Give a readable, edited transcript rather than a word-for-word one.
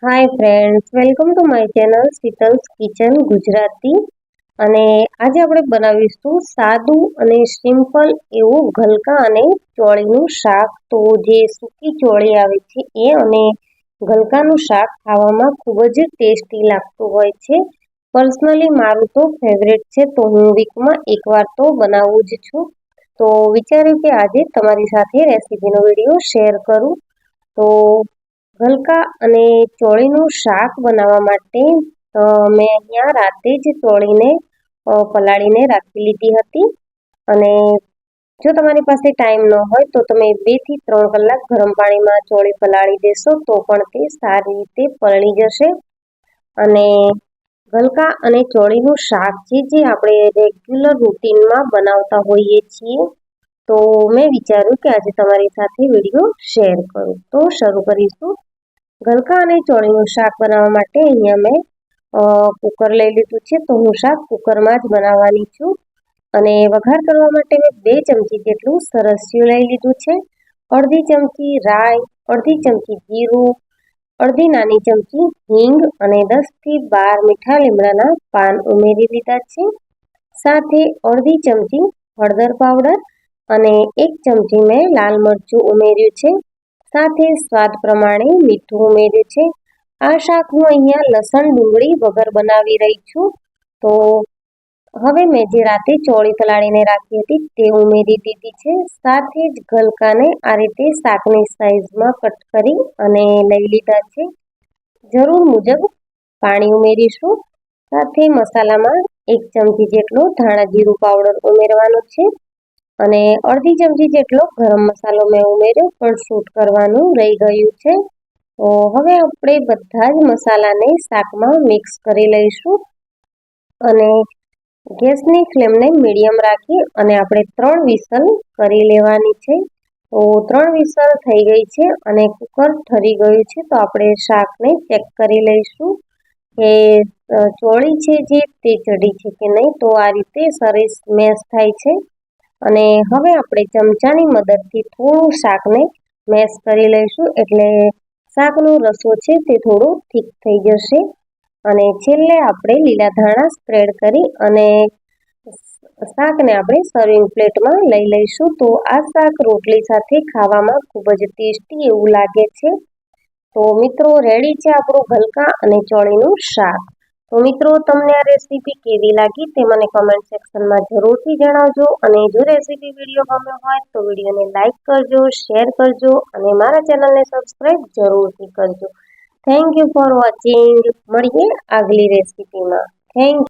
Hi friends, welcome to my channel Sheetal's kitchen Gujarati. અને આજે આપણે બનાવીશું સાદું અને સિમ્પલ એવું ગલકા અને ચોળીનું શાક. તો જે સૂકી ચોળી આવે છે એ અને ગલકાનું શાક ખાવામાં ખૂબ જ ટેસ્ટી લાગતું હોય છે. પર્સનલી મારું તો ફેવરેટ છે, તો હું વીકમાં એકવાર તો બનાવું જ છું. તો વિચાર્યું કે આજે તમારી સાથે રેસીપીનો વિડીયો શેર કરું. તો ગલકા અને ચોળીનું શાક બનાવવા માટે મેં અહીંયા રાતે જ ચોળીને પલાળીને રાખી લીધી હતી. અને જો તમારી પાસે ટાઈમ ન હોય તો તમે 2 થી 3 કલાક ગરમ પાણીમાં ચોળી પલાળી દેશો તો પણ તે સારી રીતે પલળી જશે. અને ગલકા અને ચોળીનું શાક જે આપણે રેગ્યુલર રૂટીનમાં બનાવતા હોઈએ છીએ, તો મેં વિચાર્યું કે આજે તમારી સાથે વિડીયો શેર કરું. તો શરૂ કરીશું. ગલકા અને ચોળીનું શાક બનાવવા માટે અહીંયા મેં કુકર લઈ લીધું છે, તો હું શાક કુકરમાં જ બનાવવાની છું. અને વઘાર કરવા માટે મેં 2 ચમચી જેટલું સરસ્યું લઈ લીધું છે. અડધી ચમચી રાઈ, અડધી ચમચી જીરું, અડધી નાની ચમચી હિંગ અને 10 થી 12 મીઠા લીમડાના પાન ઉમેરી લીધા છે. સાથે અડધી ચમચી હળદર પાવડર અને 1 ચમચી મેં લાલ મરચું ઉમેર્યું છે. સાથે સ્વાદ પ્રમાણે મીઠું ઉમેર્યું છે. આ શાક હું અહીંયા લસણ ડુંગળી વગર બનાવી રહી છું. તો હવે મેં જે રાતે ચોળી પલાળીને રાખી હતી તે ઉમેરી દીધી છે. સાથે જ ગલકાને આ રીતે શાકની સાઈઝમાં કટ કરી અને લઈ લીધા છે. જરૂર મુજબ પાણી ઉમેરીશું. સાથે મસાલામાં 1 ચમચી જેટલો ધાણા જીરું પાવડર ઉમેરવાનો છે. અને અડધી ચમચી જેટલો ગરમ મસાલો મેં ઉમેર્યો, પણ શૂટ કરવાનું રહી ગયું છે. તો હવે આપણે બધા જ મસાલાને શાકમાં મિક્સ કરી લઈશું. અને ગેસની ફ્લેમને મીડિયમ રાખી અને આપણે 3 વિસલ કરી લેવાની છે. તો 3 વિસલ થઈ ગઈ છે અને કુકર ઠરી ગયું છે. તો આપણે શાકને ચેક કરી લઈશું કે ચોળી છે જે તે ચડી છે કે નહીં. તો આ રીતે સરસ મેશ થાય છે. અને હવે આપણે ચમચાની મદદથી થોડું શાકને મેશ કરી લઈશું, એટલે શાકનો રસો છે તે થોડો થીક થઈ જશે. અને છેલ્લે આપણે લીલા ધાણા સ્પ્રેડ કરી અને શાકને આપણે સર્વિંગ પ્લેટમાં લઈ લઈશું. તો આ શાક રોટલી સાથે ખાવામાં ખૂબ જ ટેસ્ટી એવું લાગે છે. તો મિત્રો, રેડી છે આપણું ગલકા અને ચોળીનું શાક. તો મિત્રો, તમને આ રેસીપી કેવી લાગી તે મને કમેન્ટ સેક્શનમાં જરૂરથી જણાવજો. અને જો રેસીપી વિડીયો ગમ્યો હોય તો વિડીયોને લાઇક કરજો, શેર કરજો અને મારા ચેનલને સબસ્ક્રાઈબ જરૂરથી કરજો. Thank you for watching. મળીએ આગલી રેસીપીમાં. થેન્ક